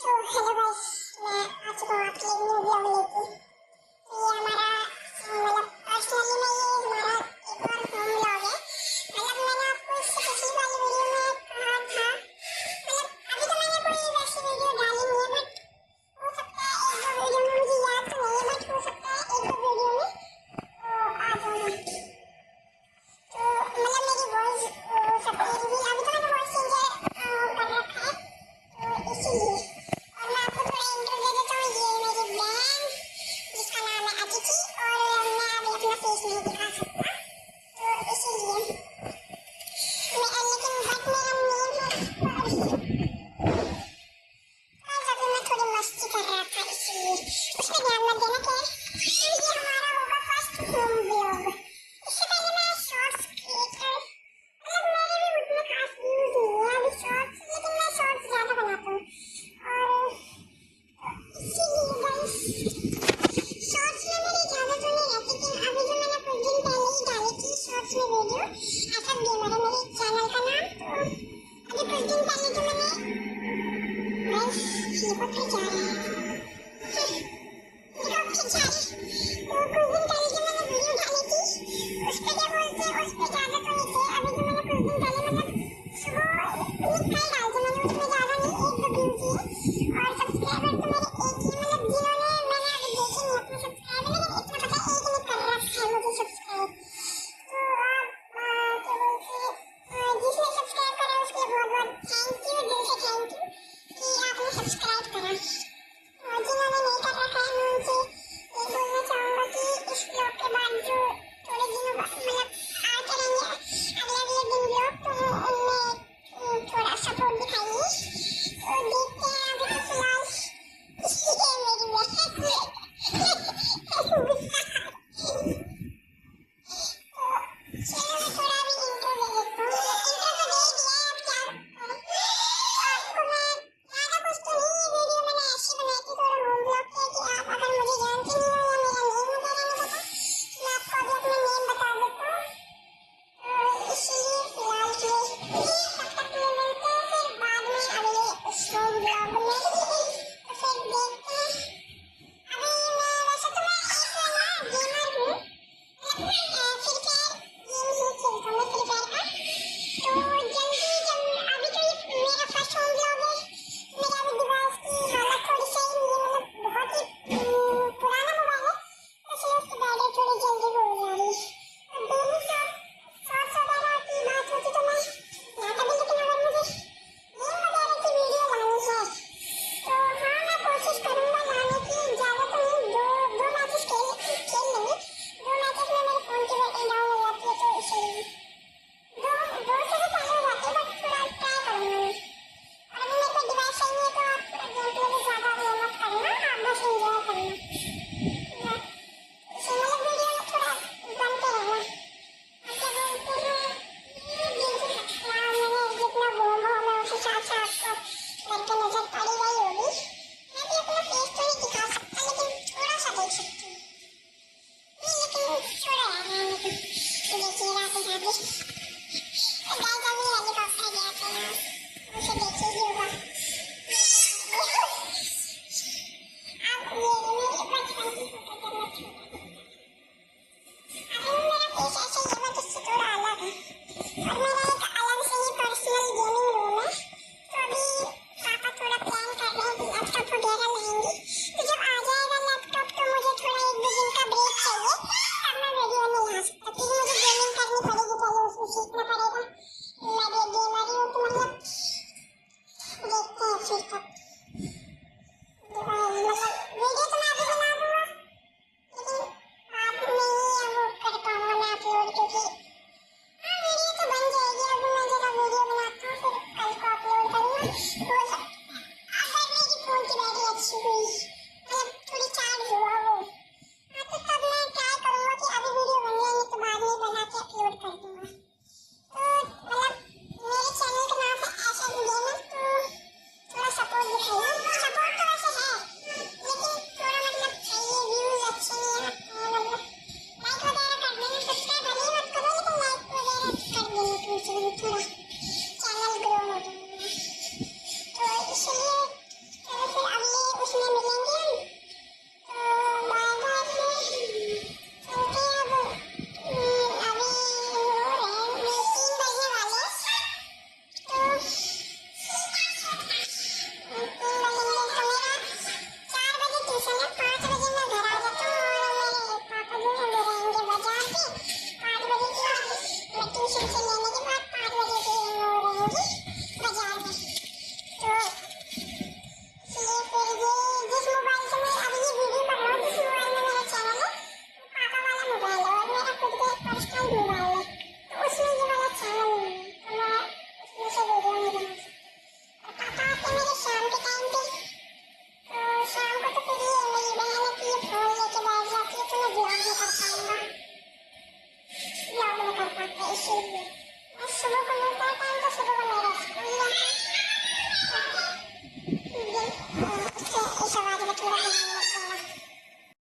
तो hello guys, मैं आ चुका हूँ आपके लिए न्यू ब्लॉग लेके। तो ये हमारा मतलब पर्सनली में ये हमारा एक और होम ब्लॉग है। मतलब मैंने आपको इससे पिछली वाली वीडियो में कहा था, मतलब अभी तो मैंने कोई वैसी वीडियो डाली नहीं है, बट हो सकता है एक दो वीडियो में, मुझे याद तो नहीं है, बट हो सकता है एक दो वीडियो में आ जाऊँ। तो मतलब मेरी वॉइस हो सकती है, क्योंकि अभी तो मैंने वॉइस चेंजर कर रखा है, तो इसीलिए। और मैं आपको थोड़ा इंट्रो दे देता हूँ। ये मेरी बहन जिसका नाम है अदिति, और मैं अभी अपना फेस नहीं दिखा सकता, तो इसीलिए लेकिन बट मेरा मेन है और अभी मैं थोड़ी मस्ती कर रहा था, इसलिए उस पर ध्यान मत देना। क्या ये हमारा होगा फर्स्ट होम ब्लॉग। इससे पहले मैं शॉर्ट्स क्रिएटर, मतलब मेरे भी उतने खास व्यूज नहीं है अभी शॉर्ट्स, लेकिन मैं शॉर्ट्स ज़्यादा बनाता हूँ, और इसीलिए गाइस शॉर्ट्स में मेरी ज़्यादा तो नहीं रहती। लेकिन अभी जो मैंने कुछ दिन पहले ही डाली थी शॉर्ट्स में वीडियो, असद गेमर है मेरे चैनल का नाम। तो अभी कुछ दिन पहले जो मैंने गाइस ये पत्थर जा रहा है, देखो फिर जा रही। तो कुछ दिन पहले जो मैंने वीडियो डाली थी उस पर क्या बोलते हैं, उस पर ज़्यादा तो नहीं थे। अभी जो मैंने कुछ दिन पहले मतलब सुबह कल डाल दी मैंने, उसमें ज़्यादा नहीं, एक दो व्यू थी, और सब्सक्राइबर तो मेरे एक ही, मतलब जिन्होंने मैंने अभी देखे नहीं अपने सब्सक्राइबर, लेकिन इतना पता है एक ने कर रखा है मुझे सब्सक्राइब। तो आप क्या बोलते हैं, जिसने सब्सक्राइब करा उसके लिए बहुत बहुत थैंक यू, दिल से थैंक यू कि आपने सब्सक्राइब करा। और जिन्होंने नहीं कर रखा है मैं उनसे ये बोलना चाहूँगा कि इस ब्लॉग के बाद जो थोड़े दिनों बाद मतलब आते रहेंगे अगले अगले दिन ब्लॉग, तो उनमें थोड़ा सपोर्ट दिखाइए। तो देखते हैं, अभी तो फिलहाल ये मेरी चलो मैं थोड़ा अभी इंट्रो दे देता हूँ। इंट्रो तो दे दिया है, अब क्या करूँ। आपको मैं ज़्यादा कुछ तो नहीं, ये वीडियो मैंने ऐसी बनाई थी थोड़ा होम ब्लॉग के, कि आप अगर मुझे जानते नहीं हो या मेरा नेम वगैरह नहीं पता, मैं आपको अभी अपना नेम बता देता हूँ। इसीलिए फिलहाल के लिए तब तक मैं मिलते हैं फिर बाद में अगले उस होम ब्लॉग में। तो फिर देखते हैं। अभी मैं वैसे तो मैं एक ना गेमर हूँ, मतलब फ्री फायर गेम ही खेलता हूँ मैं, फ्री फायर का। तो जल्दी जब अभी तो ये मेरा फर्स्ट होम ब्लॉग है, मेरा अभी डिवाइस की हालत थोड़ी सही नहीं है, मतलब बहुत ही पुराना मोबाइल है, तो इसलिए उसकी बैटरी थोड़ी जल्दी वो हो जा रही है। तो डेली शॉर्ट्स वगैरह की बात होती तो मैं लाता भी, लेकिन अगर मुझे गेम वगैरह की वीडियो लानी है तो हाँ मैं कोशिश करूँगा लाने की। ज़्यादा तो नहीं, दो मैचेस खेल लेंगे। दो मैचेस में मेरे फ़ोन की बैटरी डाउन हो जाती है, तो इसलिए दो से भी पहले हो जाती है, बट थोड़ा ट्राई करूँगा मैं। और अभी मेरे पे डिवाइस सही है, तो आप पूरा गेम प्ले भी ज़्यादा वो मत करना, आप बस एंजॉय करना। इसे मतलब वीडियो में थोड़ा बनते रहना। और क्या बोलते हैं, दिल से सब्सक्राइब मैंने जितना घूमा मैं उस हिसाब से आपको करके नजर पड़ी गई होगी। मैं भी अपना फेस तो नहीं दिखा सकता, लेकिन थोड़ा सा देख सकती हूँ नहीं, लेकिन छोड़ो यार रहने दो। तो देखिए रात में गाइस अभी हेलीकॉप्टर गया था यहाँ, उसे देखिए ही होगा। अब ये मेरी बचपन की फोटो जब मैं छोटा था, अभी मेरा फेस ऐसे ही है, बट इससे थोड़ा अलग है। और मेरा एक अलग से ही पर्सनल गेमिंग रूम है। तो अभी पापा थोड़ा प्लान कर रहे हैं कि लैपटॉप वगैरह लाएंगे, तो जब आ जाएगा लैपटॉप तो मुझे थोड़ा एक दो दिन का ब्रेक चाहिए, तब मैं वीडियो नहीं ला सकता, क्योंकि मुझे गेमिंग करनी पड़ेगी, पहले उसमें सीखना पड़ेगा। मैं भी गेमर ही हूँ, तो मतलब देखते हैं फिर तक।